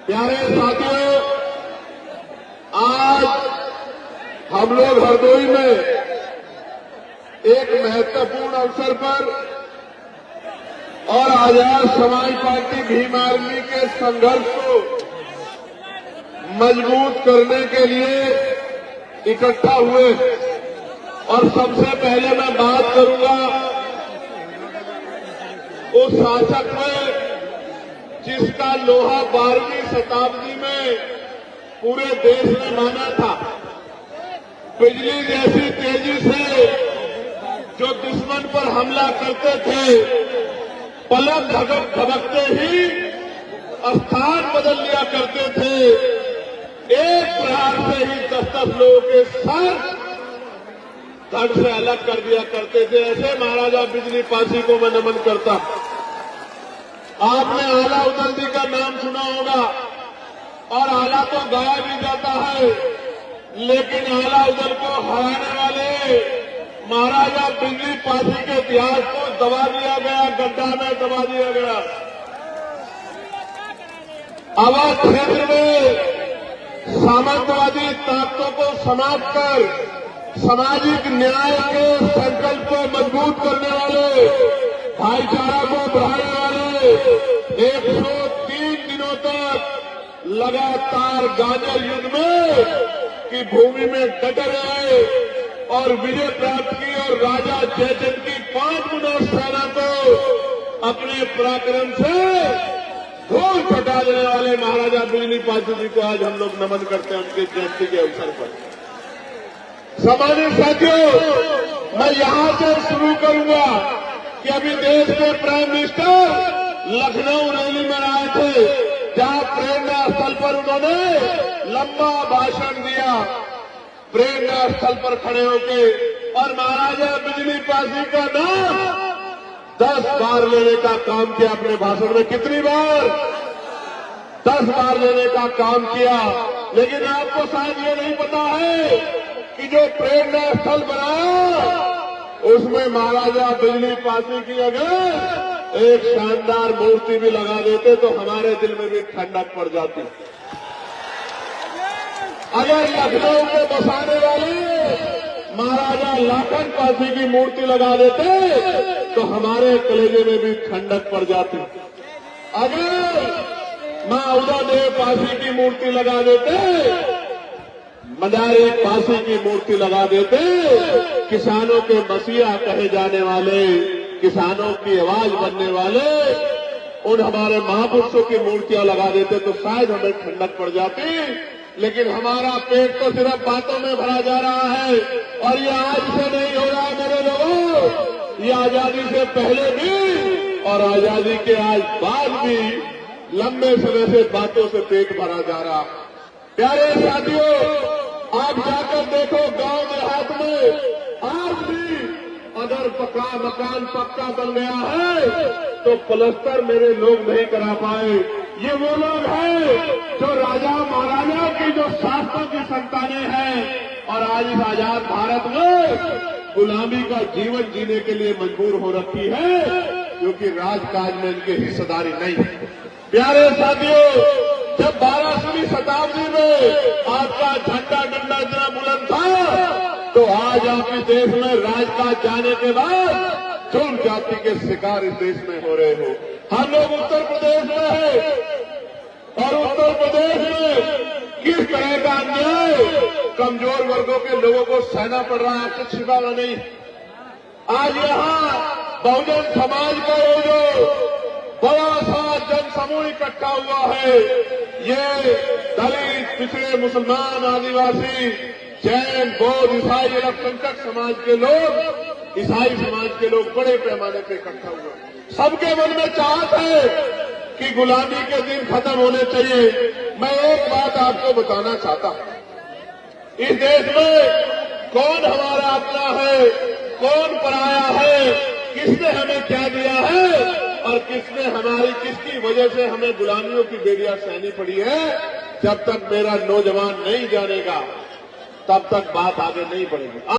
प्यारे साथियों, आज हम लोग हरदोई में एक महत्वपूर्ण अवसर पर और आजाद समाज पार्टी भीम आर्मी के संघर्ष को मजबूत करने के लिए इकट्ठा हुए। और सबसे पहले मैं बात करूंगा उस शासक में जिसका लोहा 12वीं शताब्दी में पूरे देश ने माना था। बिजली जैसी तेजी से जो दुश्मन पर हमला करते थे, पलक झपकते ही स्थान बदल लिया करते थे। एक प्रहार से ही 10-10 लोगों के सर धड़ से अलग कर दिया करते थे। ऐसे महाराजा बिजली पासी को मैं नमन करता। आपने आला उदलदी का नाम सुना होगा, और आला तो गाया भी जाता है, लेकिन आला उदल को हराने वाले महाराजा बिजली पासी के इतिहास को दबा दिया गया, गड्ढा में दबा दिया गया। अवध क्षेत्र में सामंतवादी ताकतों को समाप्त कर सामाजिक न्याय के संकल्प को मजबूत करने वाले, भाईचारा को बढ़ाने वाले 103 दिनों तक लगातार गाजर युद्ध में की भूमि में डटे रहे और विजय प्राप्त की, और राजा जयचंद की 5 गुना सेना को अपने पराक्रम से धूल छटा देने वाले महाराजा बिजली पासी जी को आज हम लोग नमन करते हैं उनके जयंती के अवसर पर। सम्मानित साथियों, मैं यहां से शुरू करूंगा कि अभी देश के प्राइम मिनिस्टर लखनऊ रैली में आए थे, जहां प्रेरणा स्थल पर उन्होंने लंबा भाषण दिया। प्रेरणा स्थल पर खड़े होके और महाराजा बिजली पासी का नाम 10 बार लेने का काम किया अपने भाषण में। कितनी बार? 10 बार लेने का काम किया। लेकिन आपको शायद ये नहीं पता है कि जो प्रेरणा स्थल बनाया उसमें महाराजा बिजली पासी की अगर एक शानदार मूर्ति भी लगा देते तो हमारे दिल में भी ठंडक पड़ जाती। अगर लखनऊ को बसाने वाले महाराजा लाखन पासी की मूर्ति लगा देते तो हमारे कलेजे में भी ठंडक पड़ जाती। अगर मां उदयदेव पासी की मूर्ति लगा देते, मदारी पासी की मूर्ति लगा देते, किसानों के मसीहा कहे जाने वाले, किसानों की आवाज बनने वाले उन हमारे महापुरुषों की मूर्तियां लगा देते तो शायद हमें ठंडक पड़ जाती। लेकिन हमारा पेट तो सिर्फ बातों में भरा जा रहा है, और ये आज से नहीं हो रहा मेरे लोगों, ये आजादी से पहले भी और आजादी के आज बाद भी लंबे समय से बातों से पेट भरा जा रहा। प्यारे साथियों, आप जाकर देखो गांव देहात में आज भी अगर मकान पक्का बन गया है तो प्लस्तर मेरे लोग नहीं करा पाए। ये वो लोग हैं जो राजा महाराजा की जो शास्त्रों की संतानें हैं और आज इस आजाद भारत में गुलामी का जीवन जीने के लिए मजबूर हो रखी है, क्योंकि राजकाज में इनकी हिस्सेदारी नहीं है। प्यारे साथियों, जब 12वीं शताब्दी में आपका झंडा डंडा इतना बुलंद था, तो आज आप इस देश में राजकाज जाने के बाद जुल्म जाति के शिकार इस देश में हो रहे हो। हम लोग उत्तर प्रदेश में हैं, और उत्तर प्रदेश में किस तरह का अन्याय कमजोर वर्गों के लोगों को सहना पड़ रहा है, आपसे छिपाना नहीं। आज यहाँ बहुजन समाज का ये जो बड़ा सा जन समूह इकट्ठा हुआ है, ये दलित, पिछड़े, मुसलमान, आदिवासी, जैन, बौद्ध, ईसाई, अल्पसंख्यक समाज के लोग, ईसाई समाज के लोग बड़े पैमाने पर इकट्ठा हुए। सबके मन में चाहत है कि गुलामी के दिन खत्म होने चाहिए। मैं एक बात आपको बताना चाहता हूं, इस देश में कौन हमारा अपना है, कौन पराया है, किसने हमें क्या दिया है और किसने किसकी वजह से हमें गुलामियों की बेड़ियां सहनी पड़ी है, जब तक मेरा नौजवान नहीं जानेगा तब तक बात आगे नहीं बढ़ेगी।